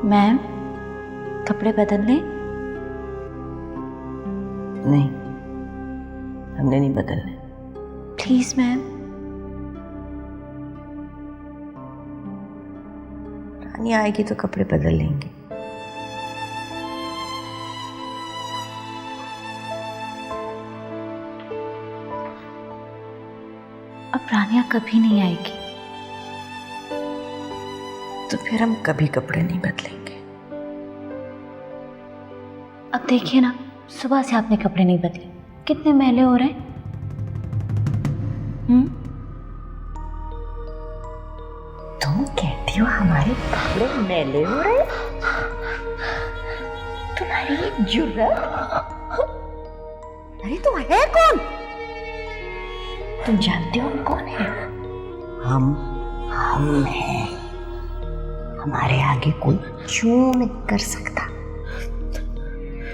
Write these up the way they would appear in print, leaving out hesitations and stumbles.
Ma'am, कपड़े बदल लें? नहीं, हमने नहीं बदलने। Please ma'am. रानी आएगी तो कपड़े बदल लेंगे। अब रानिया कभी नहीं आएगी तो फिर हम कभी कपड़े नहीं बदलेंगे। अब देखिए ना, सुबह से आपने कपड़े नहीं बदले, कितने मैले हो रहे हैं। तुम कहती हो हमारे कपड़े मैले हो रहे? तुम्हारी ये जुर्रत? अरे तुम है कौन? तुम जानते हो हम कौन है? हम हैं। हमारे आगे कोई चू नहीं कर सकता।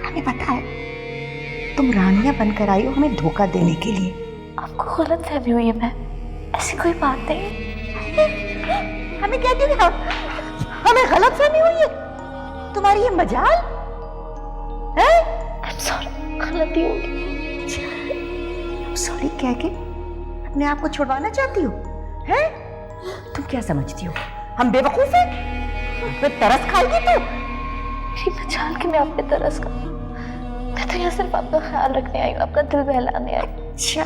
हमें पता है तुम रानियां बनकर आई हो हमें धोखा देने के लिए। आपको गलत फहमी हुई है मैम, ऐसी कोई बात नहीं। हमें कहती हो हमें गलत फहमी हुई है? तुम्हारी ये मजाल है? सॉरी, गलती होगी। सॉरी कह के अपने आप को छुड़वाना चाहती हो? हैं? तुम क्या समझती हो हम बेवकूफ हैं? मैं तरस खाएगी तू? ठीक मचाल के मैं आप पे तरस का, मैं तो यहाँ सिर्फ आपका ख्याल रखने आई हूँ, आपका दिल बहलाने आई। अच्छा,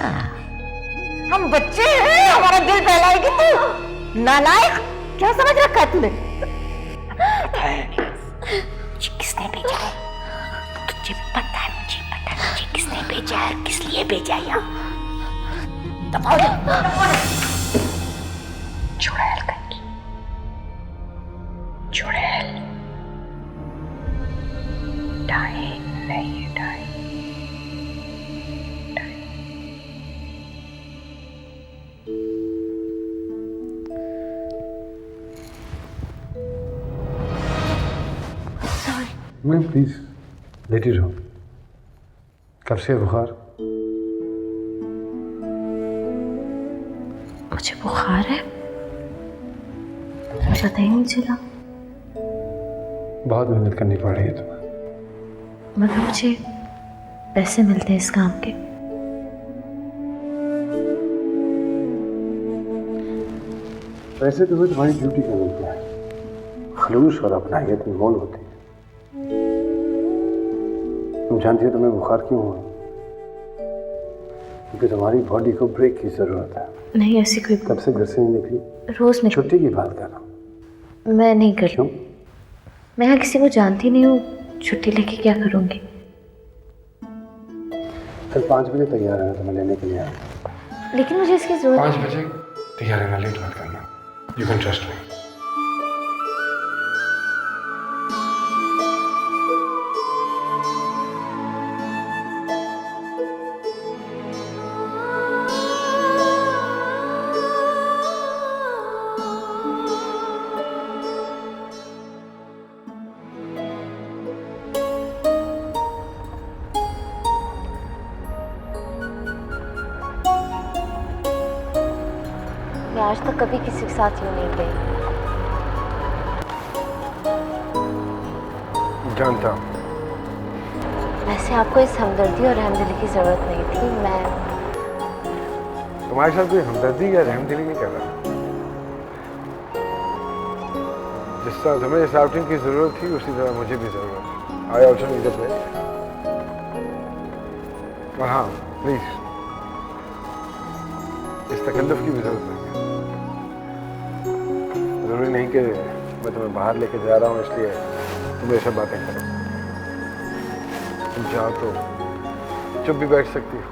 हम बच्चे हैं हमारा दिल बहलाएगी तू? नालायक, क्या समझ रखा है तूने? मुझे किसने भेजा है? तुझे पता है? मुझे पता है मुझे किसने भेजा है, किस लिए भेजा है यहाँ? दबाओ चुड़ैल कहीं, चुड़ैल। डाइन नहीं, डाइन। मैम प्लीज लेटी रहो। कब से बुखार? मुझे बुखार है, पता ही नहीं चला। बहुत मेहनत करनी पड़ रही है तुम्हें। मगर मुझे पैसे मिलते हैं इस काम के। वैसे तुम्हें तुम्हारी ड्यूटी का मिलता है, खलूस और अपनाहियत में मौन होती है। तुम जानती हो तुम्हें बुखार क्यों हुआ? क्योंकि तुम्हारी बॉडी को ब्रेक की जरूरत है। नहीं ऐसी कोई, कब से घर से नहीं निकली? रोज में छुट्टी की बात कर रहा हूँ। मैं नहीं कर, क्यों? मैं यहाँ किसी को जानती नहीं हूँ, छुट्टी लेके क्या करूँगी? कल 5 बजे तैयार रहना, तुम्हें लेने के लिए आया। लेकिन मुझे इसकी जरूरत 5 बजे तैयार रहना, लेट मत करना। You can trust me. मैं आज तक कभी किसी के साथ यूँ नहीं गई। जानता। वैसे आपको इस हमदर्दी और रहमदिली की जरूरत नहीं थी। मैं तुम्हारे साथ कोई हमदर्दी या रहमदिली नहीं कर रहा। जिस तरह तुम्हें इस आउटिंग की जरूरत थी उसी तरह मुझे भी जरूरत है। I also need a break. और हाँ प्लीज, इस तकल्लुफ की भी जरूरत नहीं है। जरूरी नहीं कि मैं तुम्हें बाहर लेके जा रहा हूँ इसलिए तुम ये सब बातें करो। तुम चाहो तो चुप भी बैठ सकती हो।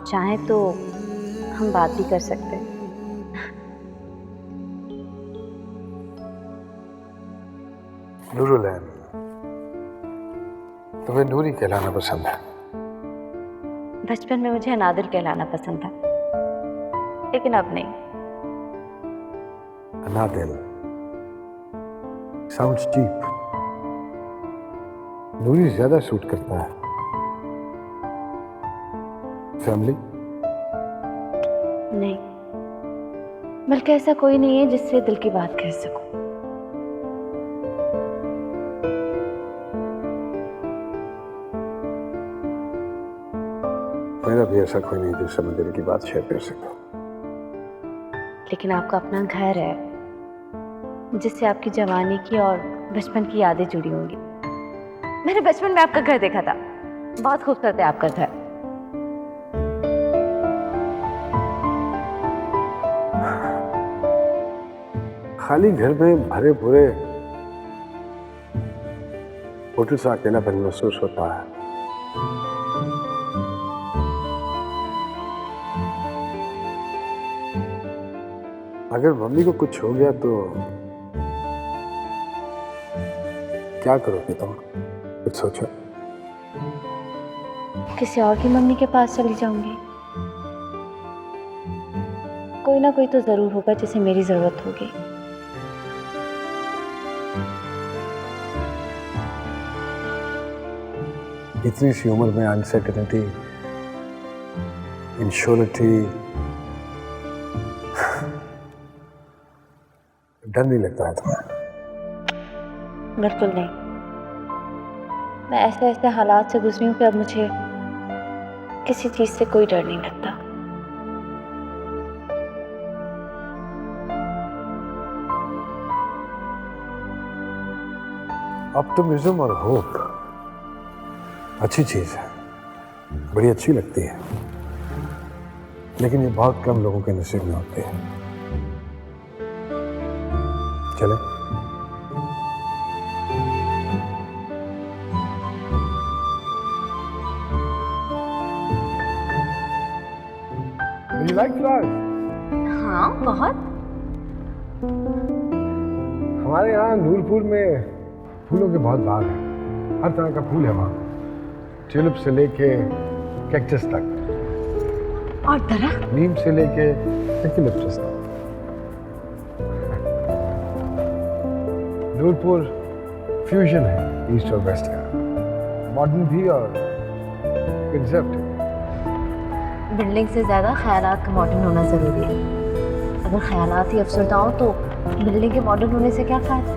चाहें तो हम बात भी कर सकते हैं। नूरुलैन, तुम्हें नूरी कहलाना पसंद है। बचपन में मुझे अनादिर कहलाना पसंद था, लेकिन अब नहीं। अनादिल साउंड्स चीप। नूरी ज्यादा सूट करता है। फैमिली? नहीं, बल्कि ऐसा कोई नहीं है जिससे दिल की बात कह सकूं। मेरा भी ऐसा कोई नहीं जिससे मैं दिल की बात शेयर कर सकता। लेकिन आपका अपना घर है जिससे आपकी जवानी की और बचपन की यादें जुड़ी होंगी। मैंने बचपन में आपका घर देखा था, बहुत खूबसूरत है आपका घर। खाली घर में भरे पूरे होटल सा अकेलापन महसूस होता है। अगर मम्मी को कुछ हो गया तो क्या करोगे तुम? कुछ सोचो। किसी और की मम्मी के पास चली जाऊंगी। कोई ना कोई तो जरूर होगा जिसे मेरी जरूरत होगी। इतनी सी उम्र में अनसर्टेनिटी, इंश्योरिटी, डर नहीं लगता है तुम्हें? बिल्कुल नहीं। मैं ऐसे ऐसे हालात से गुजरी हूं कि अब मुझे किसी चीज से कोई डर नहीं लगता। ऑप्टिमिज्म और होप अच्छी चीज है, बड़ी अच्छी लगती है, लेकिन ये बहुत कम लोगों के नसीब में होती है। चले? You like flowers? हाँ, बहुत। हमारे यहाँ नूरपुर में फूलों के बहुत बाग हैं। हर तरह का फूल है वहाँ, ट्यूलिप से लेके कैक्टस तक, और दरख्त? नीम से लेके यूकेलिप्टस तक। नूरपुर फ्यूजन है ईस्ट और वेस्ट का, मॉडर्न भी और कंसेप्ट। बिल्डिंग से ज्यादा ख्यालात का मॉडर्न होना जरूरी है। अगर ख्यालात ही अफसरदा हो तो बिल्डिंग के मॉडर्न होने से क्या फायदा?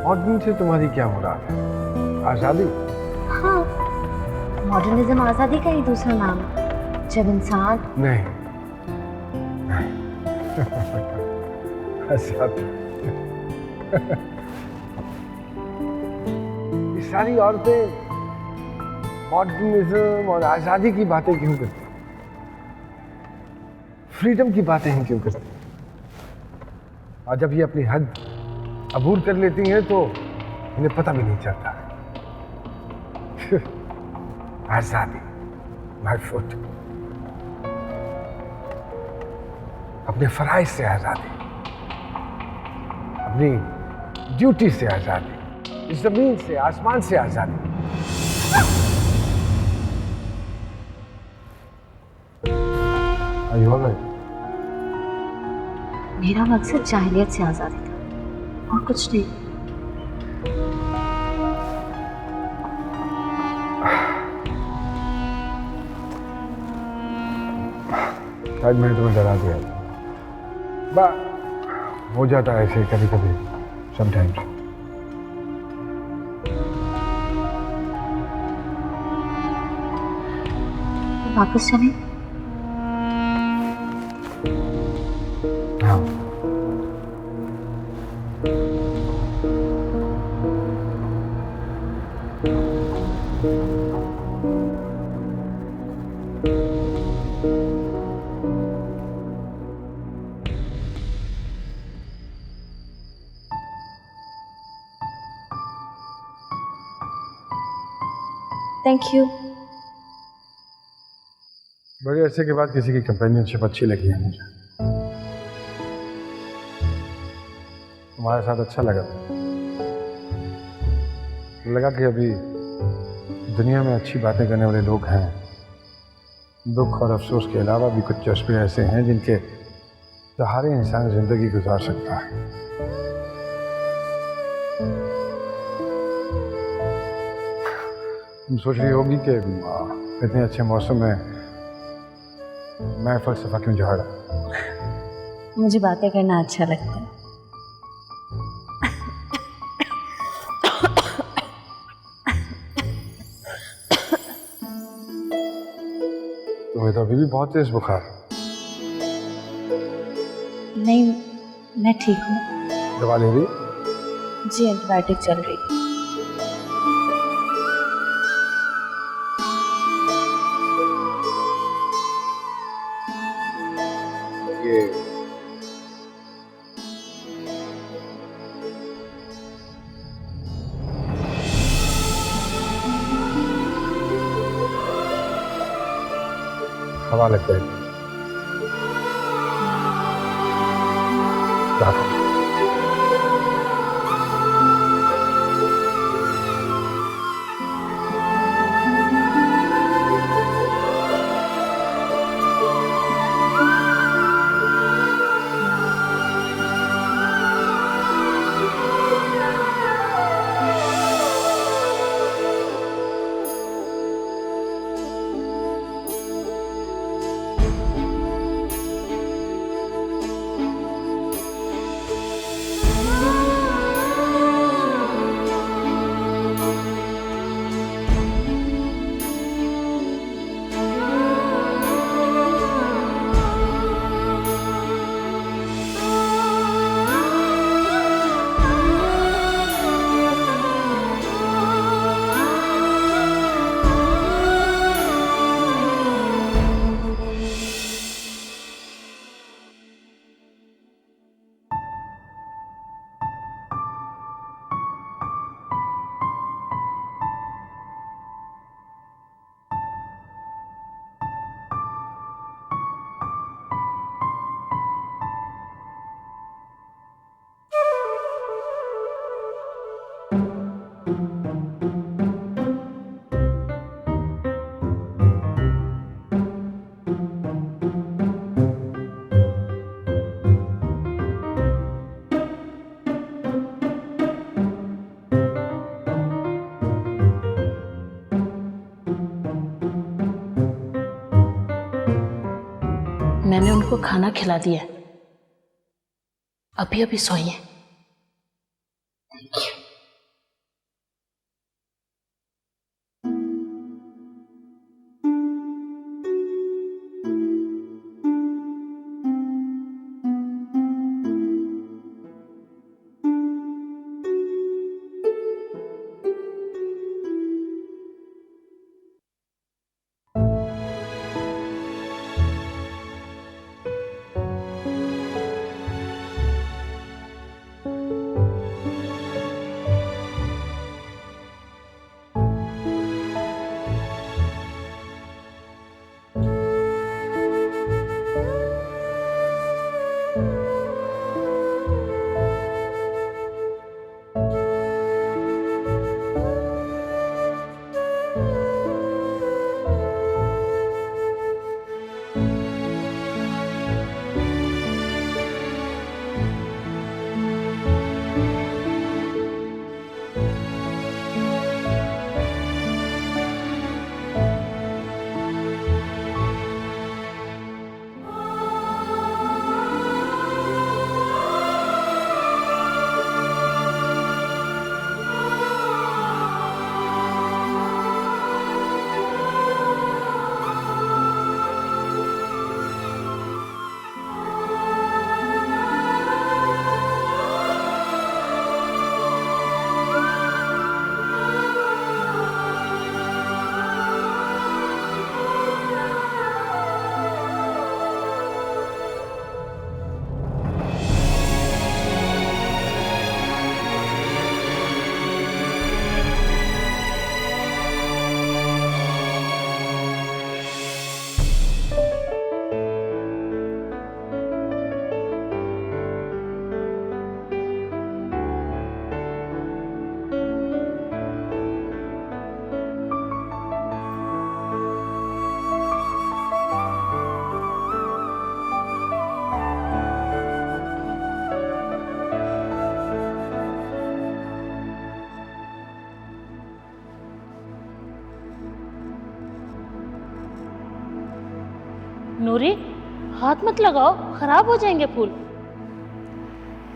मॉडर्न से तुम्हारी क्या मुराद है? आजादी? हाँ, मॉडर्निज्म आजादी का ही दूसरा नाम है। जब इंसान नहीं, आजादी। ये सारी औरतें मॉडर्निज्म और आजादी की बातें क्यों करती? फ्रीडम की बातें ही क्यों करती? और जब ये अपनी हद अबूर कर लेती हैं तो इन्हें पता भी नहीं चलता। आजादी, माय फुट। अपने फराइज से आजादी, अपनी ड्यूटी से आजादी, इस जमीन से, आसमान से आजादी। Are you all right? मेरा मकसद जाहिलियत से आजादी था और कुछ नहीं। शायद मैंने तुम्हें डरा दिया, हो जाता है ऐसे कभी कभी, समटाइम्स। वापस चलें? हाँ। Thank you. बड़े अरसे के बाद किसी की कंपेनियनशिप अच्छी लगी है मुझे। तुम्हारे साथ अच्छा लगा। लगा कि अभी दुनिया में अच्छी बातें करने वाले लोग हैं। दुख और अफसोस के अलावा भी कुछ जज्बे ऐसे हैं जिनके सहारे इंसान जिंदगी गुजार सकता है। तुम सोच रही होगी कि इतने अच्छे मौसम में मैं फलसफा क्यों झाड़ा। मुझे बातें करना अच्छा लगता है। तुम्हें तो अभी भी बहुत तेज बुखार। नहीं, मैं ठीक हूँ। दवा ले रही? जी, एंटीबायोटिक चल रही है। ये हवा लग जाएगी। मैंने उनको खाना खिला दिया, अभी अभी सोई है। नूरी, हाथ मत लगाओ, खराब हो जाएंगे फूल।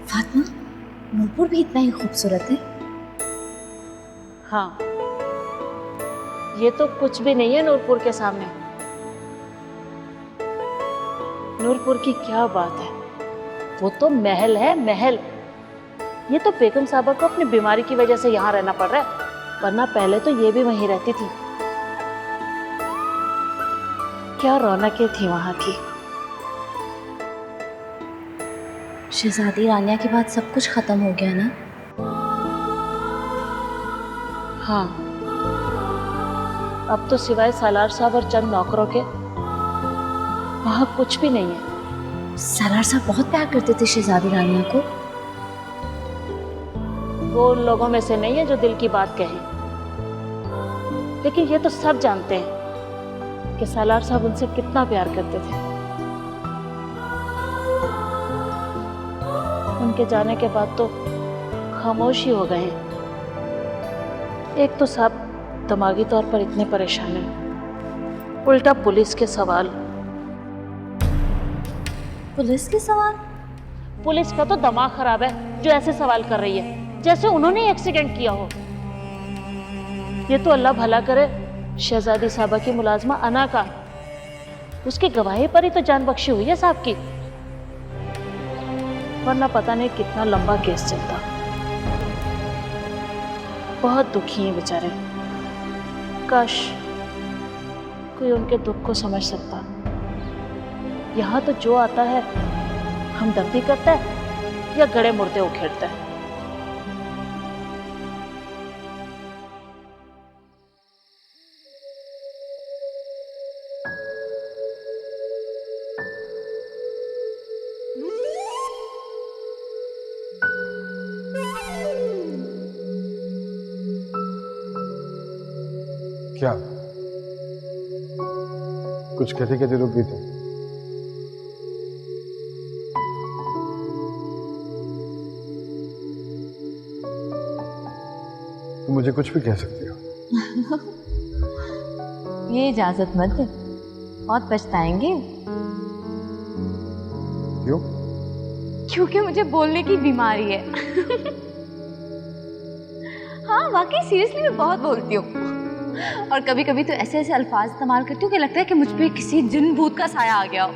फातिमा, नूरपुर भी इतना ही खूबसूरत है? हाँ, ये तो कुछ भी नहीं है नूरपुर के सामने। नूरपुर की क्या बात है, वो तो महल है, महल। ये तो बेगम साहबा को अपनी बीमारी की वजह से यहाँ रहना पड़ रहा है, वरना पहले तो ये भी वहीं रहती थी। क्या रौनकें थी वहां की। शहजादी रानिया के बाद सब कुछ खत्म हो गया ना? हाँ, अब तो सिवाय सालार साहब और चंद नौकरों के वहां कुछ भी नहीं है। सालार साहब बहुत प्यार करते थे शहजादी रानिया को। वो उन लोगों में से नहीं है जो दिल की बात कहें, लेकिन ये तो सब जानते हैं कि सालार साहब उनसे कितना प्यार करते थे। उनके जाने के बाद तो खामोश ही हो गए हैं। एक तो साहब दिमागी तौर पर इतने परेशान हैं, उल्टा पुलिस के सवाल। पुलिस के सवाल? पुलिस का तो दिमाग खराब है जो ऐसे सवाल कर रही है, जैसे उन्होंने एक्सीडेंट किया हो। ये तो अल्लाह भला करे शहजादी साहबा की मुलाजमा अना का, उसकी गवाही पर ही तो जान बख्शी हुई है साहब की, वरना पता नहीं कितना लंबा केस चलता। बहुत दुखी हैं बेचारे। काश कोई उनके दुख को समझ सकता। यहाँ तो जो आता है हमदर्दी करता है या गड़े मुर्दे उखेड़ता है। क्या कुछ कहते कहते रुक गई तुम? तुम मुझे कुछ भी कह सकती हो। ये इजाजत मत दे, बहुत पछताएंगे। क्यों? क्योंकि मुझे बोलने की बीमारी है। हाँ वाकई, सीरियसली मैं बहुत बोलती हूँ, और कभी कभी तो ऐसे ऐसे अल्फाज इस्तेमाल करती हूँ कि लगता है कि मुझ पे किसी जिन भूत का साया आ गया हो।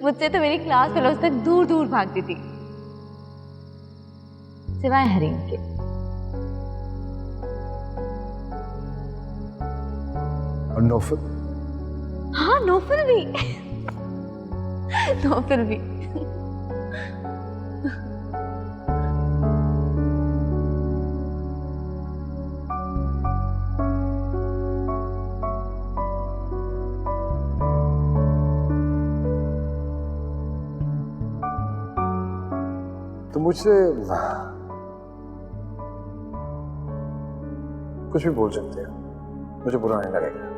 मुझसे तो मेरी क्लास फेलोज तक दूर दूर भागती थी, सिवाय हरीम के। और नौफल? हाँ नौफल भी। नौफल भी। तो मुझसे कुछ भी बोल सकते हैं, मुझे बुरा नहीं लगेगा।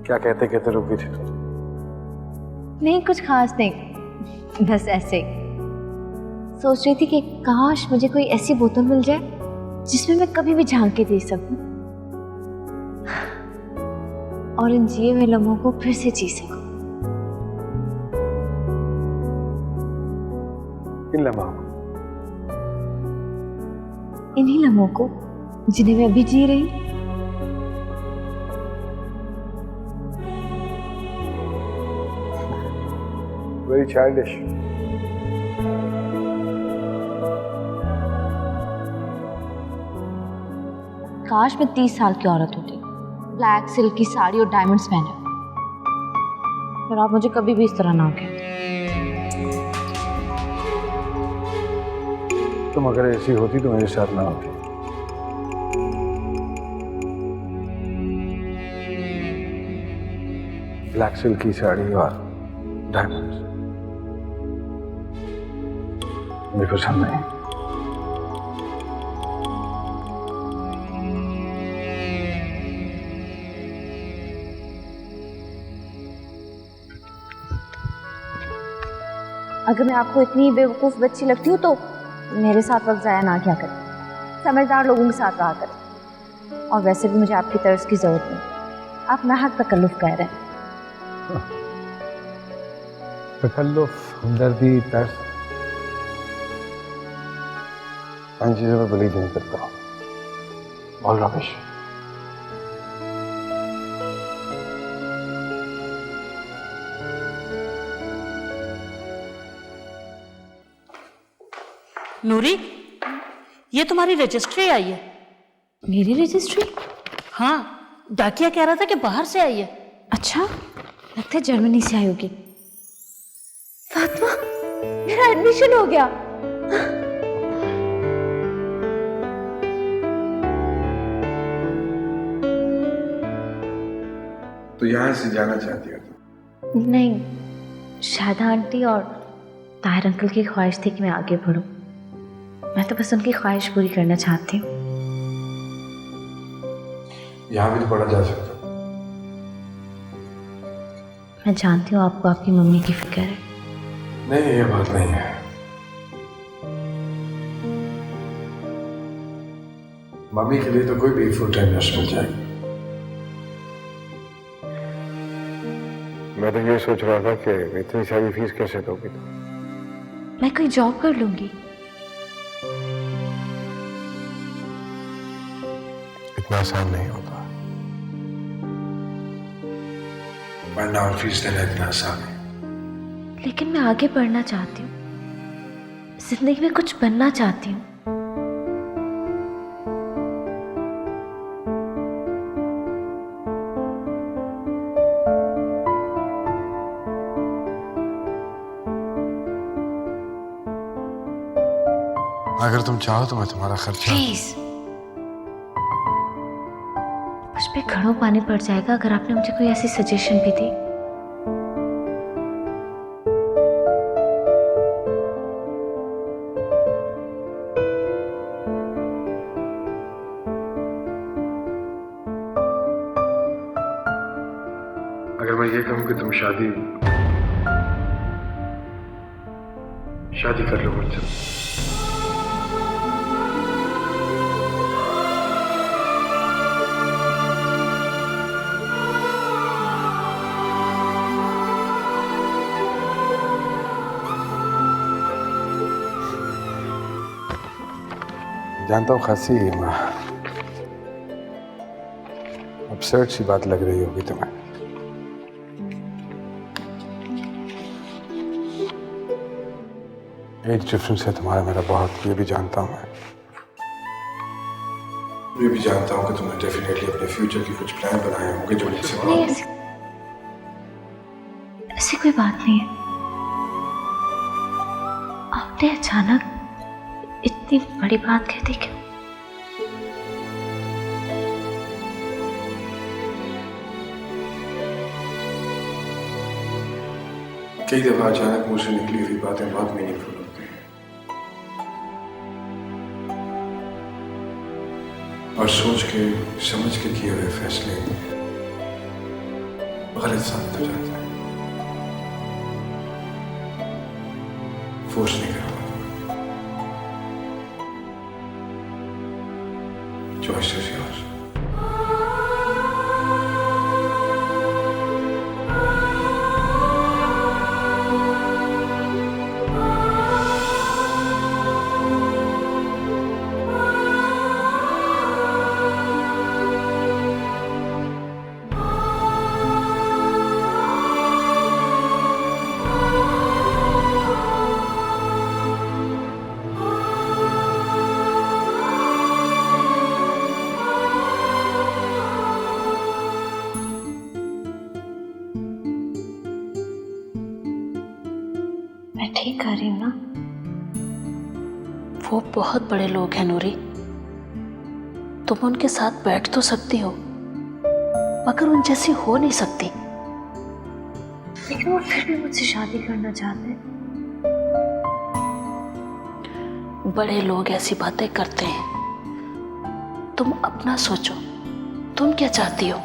क्या कहते कहते रुक गई थी तुम? नहीं कुछ खास नहीं, बस ऐसे सोच रही थी कि काश मुझे कोई ऐसी बोतल मिल जाए जिसमें मैं कभी भी झांक के दे सकूं और इन जिए हुए लम्हों को फिर से जी सकूं। इन लम्हों को? इन्हीं लम्हों को जिन्हें मैं अभी जी रही हूं। Very childish. काश मैं 30 साल की औरत होती, ब्लैक सिल्क की साड़ी और डायमंड्स पहने, फिर आप मुझे कभी भी इस तरह ना कहते। तुम अगर ऐसी होती तो मेरे साथ ना होती। ब्लैक सिल्क की साड़ी और डायमंड्स मुझे पसंद नहीं। अगर मैं आपको इतनी बेवकूफ बच्ची लगती हूँ तो मेरे साथ वक्त जाया ना क्या करें। समझदार लोगों के साथ रहा करें। और वैसे भी मुझे आपकी तरस की जरूरत नहीं। आप नाहक तकल्लुफ कह रहे हैं। तकल्लुफ, हमदर्दी, तरस, इन चीज़ों में बिलीव नहीं करता। All rubbish. नूरी, ये तुम्हारी रजिस्ट्री आई है। मेरी रजिस्ट्री? हाँ, डाकिया कह रहा था कि बाहर से आई है। अच्छा, लगता है जर्मनी से आई होगी। फातिमा, मेरा एडमिशन हो गया। तो यहाँ से जाना चाहती हो तुम? नहीं, शादा आंटी और ताहिर अंकल की ख्वाहिश थी कि मैं आगे बढ़ूं। मैं तो बस उनकी ख्वाहिश पूरी करना चाहती हूँ। यहाँ भी तो पढ़ा जा सकता। मैं जानती हूँ आपको आपकी मम्मी की फिक्र है। नहीं, ये बात नहीं है। मम्मी के लिए तो कोई भी फुल टाइम नर्स मिल जाएगी। मैं तो ये सोच रहा था कि इतनी सारी फीस कैसे दोगी तुम? मैं कोई जॉब कर लूंगी। इतना आसान नहीं होता। पढ़ना और फीस देना इतना आसान है। लेकिन मैं आगे बढ़ना चाहती हूँ, जिंदगी में कुछ बनना चाहती हूँ। अगर तुम चाहो तो मैं तुम्हारा खर्चा। प्लीज, मुझ पे घड़ों पानी पड़ जाएगा अगर आपने मुझे कोई ऐसी सजेशन भी दी। अगर मैं ये कहूँ कि तुम शादी कर लो मुझसे। जानता हूँ खासी अपसर्ड सी बात लग रही होगी तुम्हें। एज डिफरेंस है तुम्हारा मेरा बहुत, ये भी जानता हूँ मैं। ये भी जानता हूँ कि तुमने डेफिनेटली अपने फ्यूचर की कुछ प्लान बनाए होंगे जो मुझसे नहीं, ऐसी कोई बात नहीं है। आपने अचानक इतनी बड़ी बात कह दी क्यों? कई दफा अचानक मुंह से निकली हुई बातें बहुत मीनिंगफुल होती हैं और सोच के समझ के किए हुए फैसले गलत साबित हो जाते हैं। फोर्स नहीं करूंगा। Choice is yours. मैं ठीक कर रही हूँ ना? वो बहुत बड़े लोग हैं नूरी, तुम उनके साथ बैठ तो सकती हो मगर उन जैसी हो नहीं सकती। लेकिन वो फिर भी मुझसे शादी करना चाहते हैं। बड़े लोग ऐसी बातें करते हैं। तुम अपना सोचो, तुम क्या चाहती हो?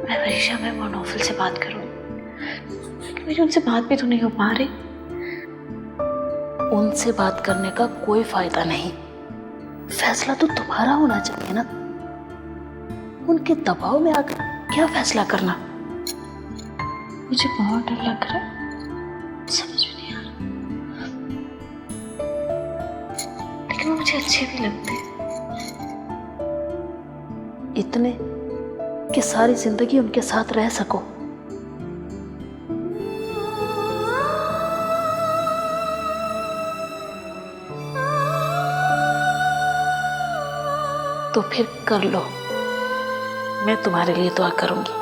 मैं परीक्षा में मोनोफिल से बात करूँ, मेरी उनसे बात भी तो नहीं हो पा रही। उनसे बात करने का कोई फायदा नहीं, फैसला तो तुम्हारा होना चाहिए ना। उनके दबाव में आकर क्या फैसला करना। मुझे बहुत डर लग रहा है, समझ में नहीं आ रहा, लेकिन वो मुझे अच्छे भी लगते हैं। इतने कि सारी जिंदगी उनके साथ रह सको। तो फिर कर लो, मैं तुम्हारे लिए दुआ करूंगी।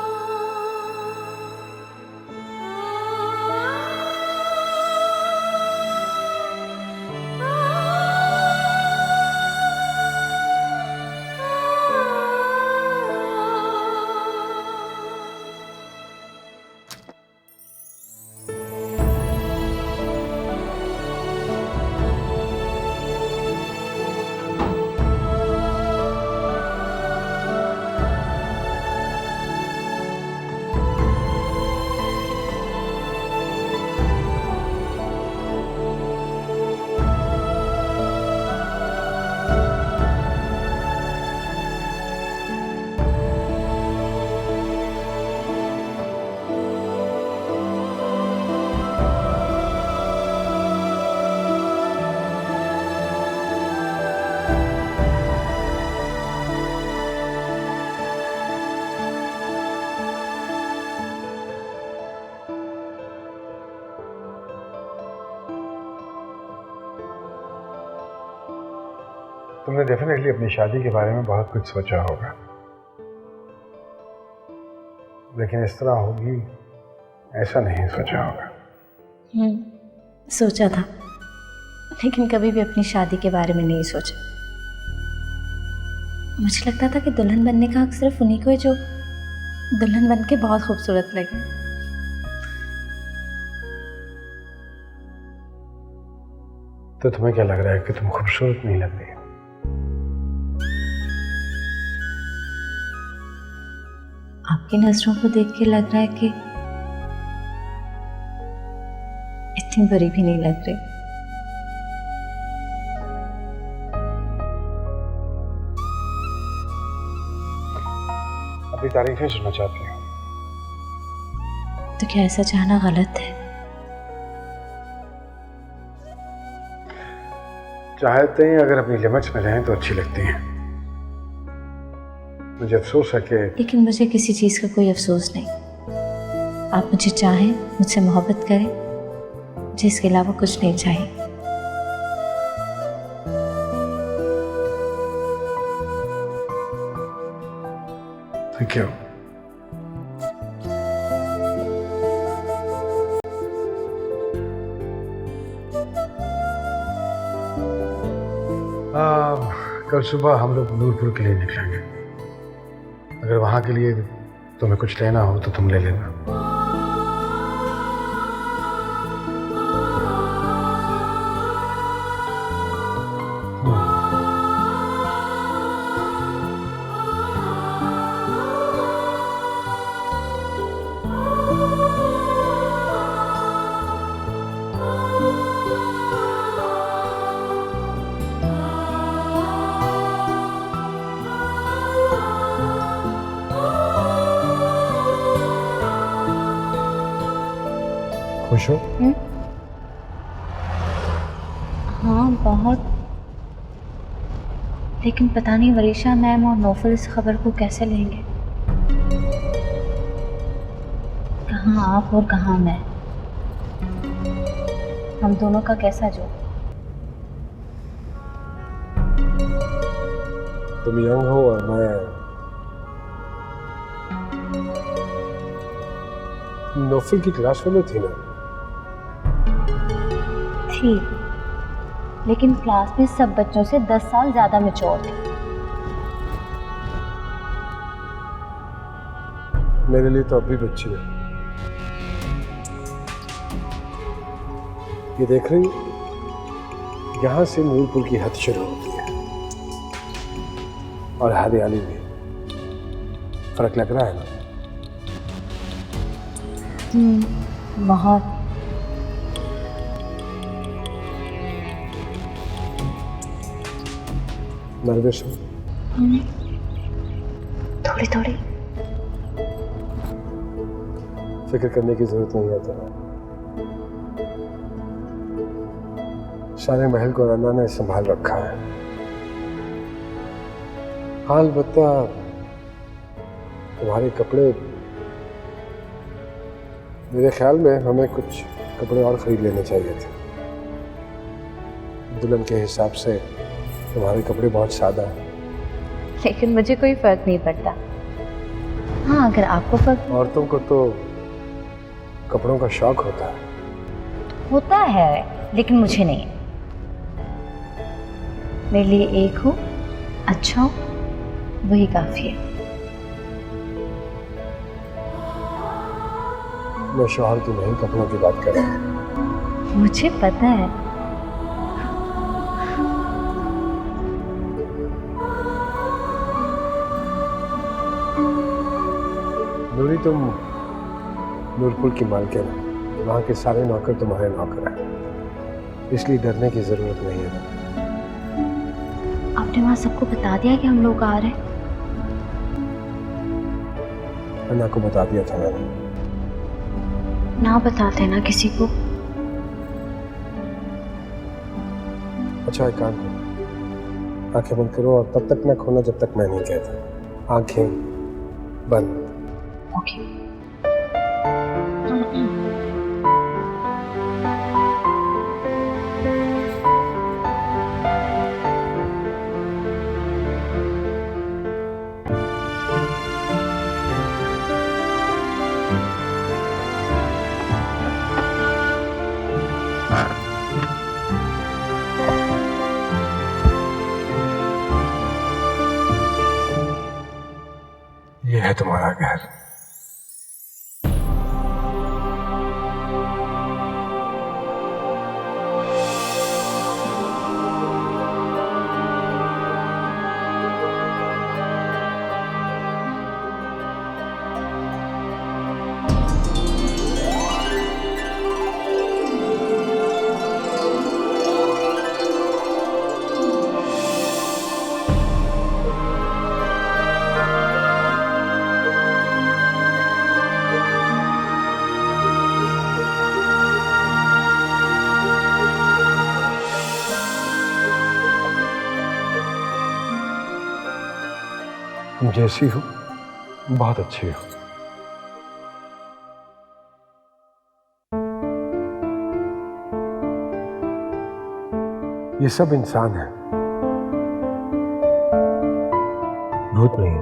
तुमने डेफिनेटली अपनी शादी के बारे में बहुत कुछ सोचा होगा, लेकिन इस तरह होगी ऐसा नहीं सोचा होगा। सोचा था, लेकिन कभी भी अपनी शादी के बारे में नहीं सोचा। मुझे लगता था कि दुल्हन बनने का हक सिर्फ उन्हीं को है जो दुल्हन बन के बहुत खूबसूरत लगे। तो तुम्हें क्या लग रहा है कि तुम खूबसूरत नहीं लगती? आपकी नजरों को देख के लग रहा है कि इतनी बुरी भी नहीं लग रही। अपनी तारीफें सुनना चाहती हूँ। तो क्या ऐसा चाहना गलत है? चाहते हैं अगर अपनी लिमिट्स में रहें तो अच्छी लगती हैं। मुझे अफसोस है कि लेकिन मुझे किसी चीज का कोई अफसोस नहीं। आप मुझे चाहें, मुझसे मोहब्बत करें, मुझे इसके अलावा कुछ नहीं चाहिए। Thank you. कल सुबह हम लोग नूरपुर के लिए निकलेंगे। अगर वहाँ के लिए तुम्हें कुछ लेना हो तो तुम ले लेना। खुश हो? हाँ बहुत, लेकिन पता नहीं वरीशा मैम और नौफल इस खबर को कैसे लेंगे। कहाँ आप और कहाँ मैं, हम दोनों का कैसा जो। तुम यंग हो और मैं नौफल की क्लास में थी ना। थी, लेकिन क्लास में सब बच्चों से 10 साल ज्यादा मैच्योर थी। मेरे लिए तो अब भी बच्ची है। ये देख रही, यहां से नूरपुर की हद शुरू होती है और हरियाली भी। फर्क लग रहा है ना? बहुत। नर्वस हो? थोड़ी थोड़ी। फिक्र करने की जरूरत नहीं है तुम्हें। सारे महल को रन्ना ने संभाल रखा है। हाल बता तुम्हारे कपड़े, मेरे ख्याल में हमें कुछ कपड़े और खरीद लेने चाहिए थे। दुल्हन के हिसाब से तुम्हारे कपड़े बहुत सादा हैं। लेकिन मुझे कोई फर्क नहीं पड़ता। हाँ, अगर आपको फर्क औरतों को तो कपड़ों का शौक होता है। होता है, लेकिन मुझे नहीं। मेरे लिए एक हो, अच्छा हो, वही काफी है। मैं शौहर की नहीं, कपड़ों की बात कर रहा हूँ। मुझे पता है। नूरी, तुम नूरपुर की मालकिन हो। वहाँ के सारे नौकर तुम्हारे नौकर हैं, इसलिए डरने की जरूरत नहीं है। आपने वहाँ सबको बता दिया कि हम लोग आ रहे हैं? अन्ना को बता दिया था मैंने। ना बताते ना किसी को। अच्छा, एक काम करो, आंखें बंद करो और तब तक ना खोना जब तक मैं नहीं कहता। आंखें बंद। ओके। ये है तुम्हारा घर। तुम जैसी हो बहुत अच्छी हो। ये सब इंसान है, भूत नहीं।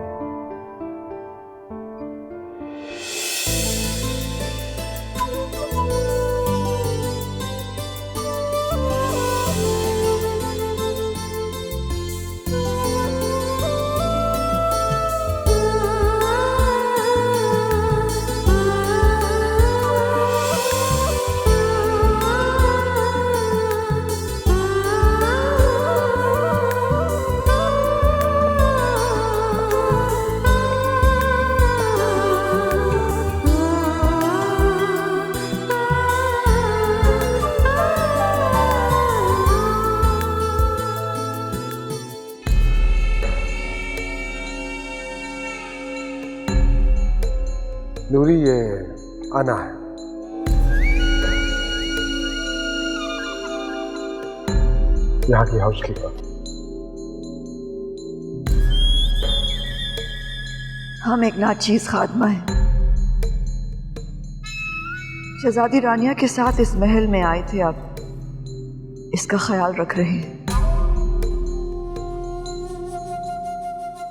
नूरी, ये आना है। यहाँ की हाउसकीपर। हम एक नाचीज खादमा हैं। शहजादी रानिया के साथ इस महल में आए थे, अब इसका ख्याल रख रहे हैं।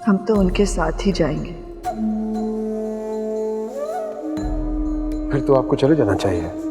हम तो उनके साथ ही जाएंगे। फिर तो आपको चले जाना चाहिए।